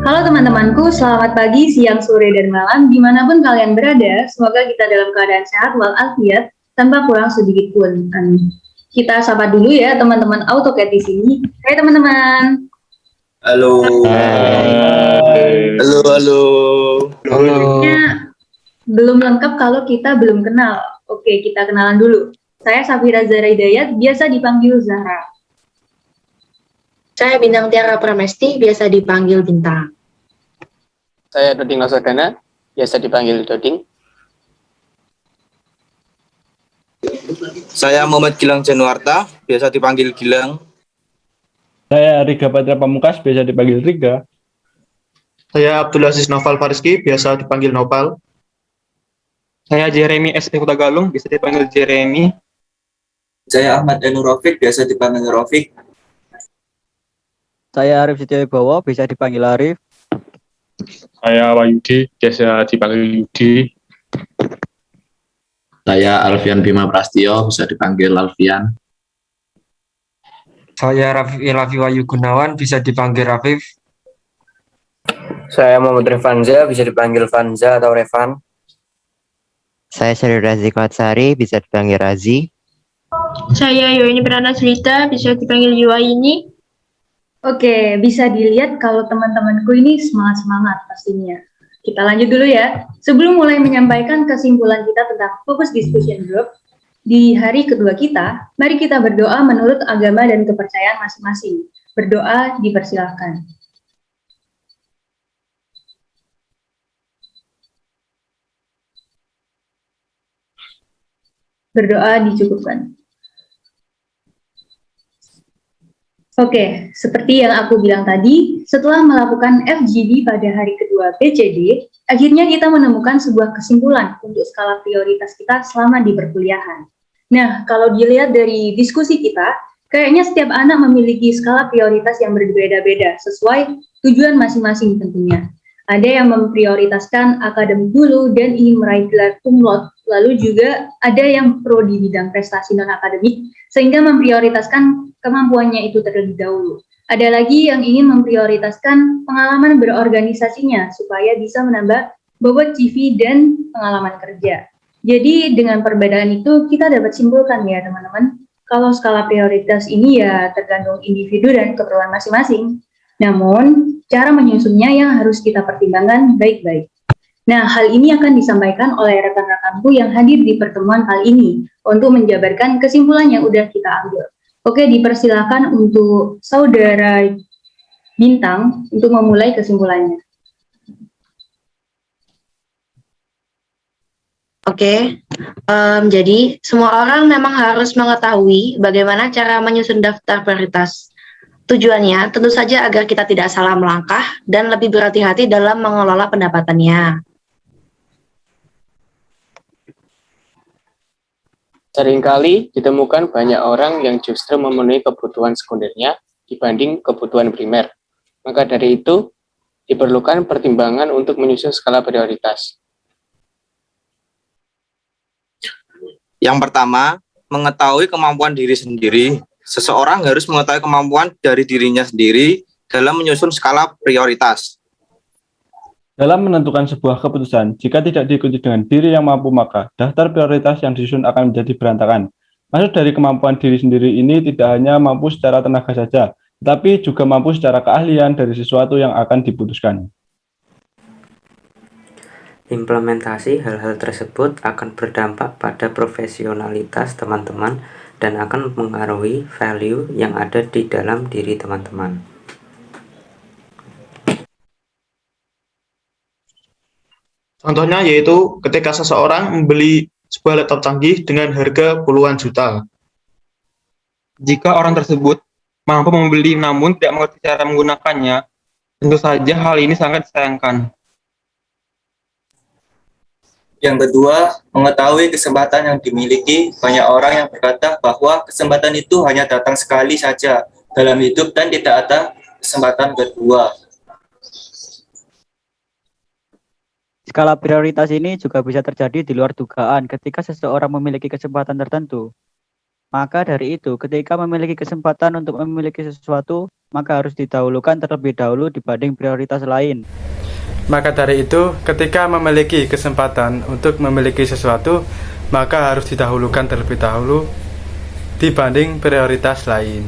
Halo teman-temanku, selamat pagi, siang, sore, dan malam. Dimanapun kalian berada, semoga kita dalam keadaan sehat walafiat tanpa kurang sedikit pun. Amin. Kita sapa dulu ya teman-teman AutoCAD di sini. Hai teman-teman. Halo. Hai. Halo. Kayaknya belum lengkap kalau kita belum kenal. Oke, kita kenalan dulu. Saya Safira Zahra Hidayat, biasa dipanggil Zahra. Saya Bintang Tiara Pramesti, biasa dipanggil Bintang. Saya Doding Lasagana, biasa dipanggil Doding. Saya Muhammad Gilang Januarta, biasa dipanggil Gilang. Saya Riga Patra Pamungkas, biasa dipanggil Riga. Saya Abdul Aziz Noval Fariski, biasa dipanggil Noval. Saya Jeremy S. Galung, bisa dipanggil Jeremy. Saya Ahmad Enu Rafiq, biasa dipanggil Rafiq. Saya Arif Setiawibowo, bisa dipanggil Arif. Saya Wahyudi, biasa dipanggil Yudi. Saya Alfian Bima Prastio, bisa dipanggil Alfian. Saya Rafi Wahyu Gunawan, bisa dipanggil Rafif. Saya Muhammad Revanza, bisa dipanggil Vanza atau Revan. Saya Syaril Razi Kwatsari, bisa dipanggil Razi. Saya Yuwaini Prana Cerita, bisa dipanggil Yuwaini. Oke, bisa dilihat kalau teman-temanku ini semangat-semangat pastinya. Kita lanjut dulu ya. Sebelum mulai menyampaikan kesimpulan kita tentang Focus Discussion Group, di hari kedua kita, mari kita berdoa menurut agama dan kepercayaan masing-masing. Berdoa dipersilahkan. Berdoa dicukupkan. Oke, seperti yang aku bilang tadi, setelah melakukan FGD pada hari kedua BCD, akhirnya kita menemukan sebuah kesimpulan untuk skala prioritas kita selama di perkuliahan. Nah, kalau dilihat dari diskusi kita, kayaknya setiap anak memiliki skala prioritas yang berbeda-beda sesuai tujuan masing-masing tentunya. Ada yang memprioritaskan akademik dulu dan ingin meraih gelar cum laude, lalu juga ada yang pro di bidang prestasi non-akademik, sehingga memprioritaskan kemampuannya itu terlebih dahulu. Ada lagi yang ingin memprioritaskan pengalaman berorganisasinya, supaya bisa menambah bobot CV dan pengalaman kerja. Jadi dengan perbedaan itu kita dapat simpulkan ya teman-teman, kalau skala prioritas ini ya tergantung individu dan keperluan masing-masing. Namun, cara menyusunnya yang harus kita pertimbangkan baik-baik. Nah, hal ini akan disampaikan oleh rekan-rekanku yang hadir di pertemuan kali ini untuk menjabarkan kesimpulan yang udah kita ambil. Oke, dipersilakan untuk Saudara Bintang untuk memulai kesimpulannya. Oke, jadi semua orang memang harus mengetahui bagaimana cara menyusun daftar prioritas. Tujuannya tentu saja agar kita tidak salah melangkah dan lebih berhati-hati dalam mengelola pendapatannya. Seringkali ditemukan banyak orang yang justru memenuhi kebutuhan sekundernya dibanding kebutuhan primer. Maka dari itu, diperlukan pertimbangan untuk menyusun skala prioritas. Yang pertama, mengetahui kemampuan diri sendiri. Seseorang harus mengetahui kemampuan dari dirinya sendiri dalam menyusun skala prioritas. Dalam menentukan sebuah keputusan, jika tidak diikuti dengan diri yang mampu, maka daftar prioritas yang disusun akan menjadi berantakan. Maksud dari kemampuan diri sendiri ini tidak hanya mampu secara tenaga saja, tetapi juga mampu secara keahlian dari sesuatu yang akan diputuskan. Implementasi hal-hal tersebut akan berdampak pada profesionalitas teman-teman dan akan mempengaruhi value yang ada di dalam diri teman-teman. Contohnya yaitu ketika seseorang membeli sebuah laptop canggih dengan harga puluhan juta. Jika orang tersebut mampu membeli namun tidak mengerti cara menggunakannya, tentu saja hal ini sangat disayangkan. Yang kedua, mengetahui kesempatan yang dimiliki. Banyak orang yang berkata bahwa kesempatan itu hanya datang sekali saja dalam hidup dan tidak ada kesempatan kedua. Skala prioritas ini juga bisa terjadi di luar dugaan ketika seseorang memiliki kesempatan tertentu. Maka dari itu, ketika memiliki kesempatan untuk memiliki sesuatu, maka harus didahulukan terlebih dahulu dibanding prioritas lain. Maka dari itu, ketika memiliki kesempatan untuk memiliki sesuatu, maka harus didahulukan terlebih dahulu dibanding prioritas lain.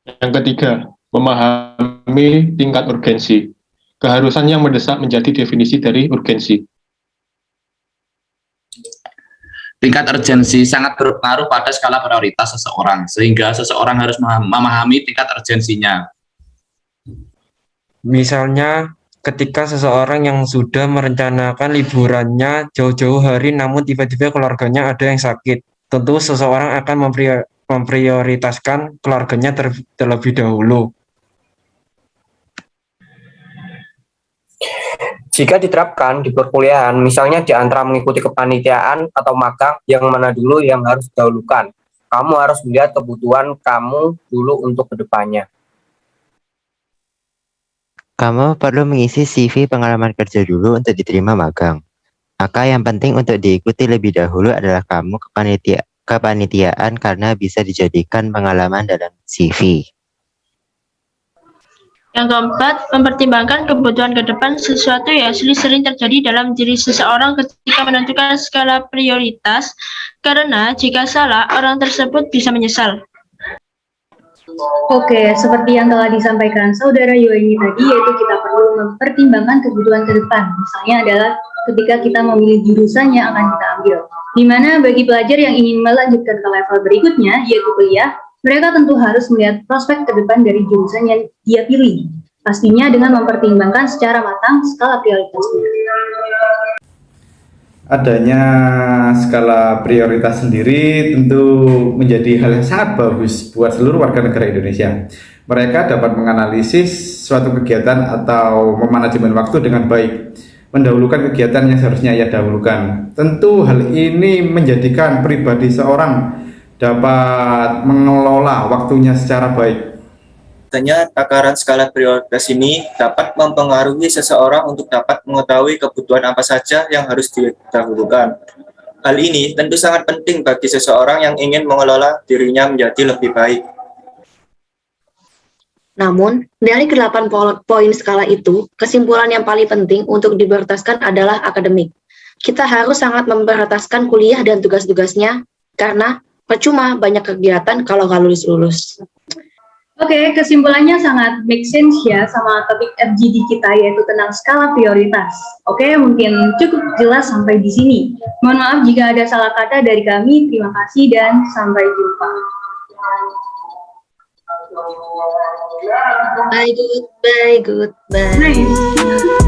Yang ketiga, memahami tingkat urgensi. Keharusan yang mendesak menjadi definisi dari urgensi. Tingkat urgensi sangat berpengaruh pada skala prioritas seseorang, sehingga seseorang harus memahami tingkat urgensinya. Misalnya, ketika seseorang yang sudah merencanakan liburannya jauh-jauh hari namun tiba-tiba keluarganya ada yang sakit, tentu seseorang akan memprioritaskan keluarganya terlebih dahulu. Jika diterapkan di perkuliahan, misalnya di antara mengikuti kepanitiaan atau magang, yang mana dulu yang harus didahulukan? Kamu harus melihat kebutuhan kamu dulu untuk kedepannya. Kamu perlu mengisi CV pengalaman kerja dulu untuk diterima magang. Maka yang penting untuk diikuti lebih dahulu adalah kamu kepanitiaan karena bisa dijadikan pengalaman dalam CV. Yang keempat, mempertimbangkan kebutuhan ke depan, sesuatu yang sering terjadi dalam diri seseorang ketika menentukan skala prioritas, karena jika salah, orang tersebut bisa menyesal. Oke, seperti yang telah disampaikan Saudara Yoeni tadi, yaitu kita perlu mempertimbangkan kebutuhan ke depan. Misalnya adalah ketika kita memilih jurusan yang akan kita ambil. Di mana bagi pelajar yang ingin melanjutkan ke level berikutnya, yaitu kuliah, mereka tentu harus melihat prospek ke depan dari jurusan yang dia pilih. Pastinya dengan mempertimbangkan secara matang skala prioritasnya. Adanya skala prioritas sendiri tentu menjadi hal yang sangat bagus buat seluruh warga negara Indonesia. Mereka dapat menganalisis suatu kegiatan atau memanajemen waktu dengan baik, mendahulukan kegiatan yang seharusnya ia dahulukan. Tentu hal ini menjadikan pribadi seorang dapat mengelola waktunya secara baik. Tentunya takaran skala prioritas ini dapat mempengaruhi seseorang untuk dapat mengetahui kebutuhan apa saja yang harus didahulukan. Hal ini tentu sangat penting bagi seseorang yang ingin mengelola dirinya menjadi lebih baik. Namun, dari ke-8 poin skala itu, kesimpulan yang paling penting untuk diprioritaskan adalah akademik. Kita harus sangat memprioritaskan kuliah dan tugas-tugasnya, karena percuma banyak kegiatan kalau nggak lulus-lulus. Oke, kesimpulannya sangat make sense ya sama topik FGD kita, yaitu tentang skala prioritas. Oke, mungkin cukup jelas sampai di sini. Mohon maaf jika ada salah kata dari kami. Terima kasih dan sampai jumpa. Bye, goodbye. Nice.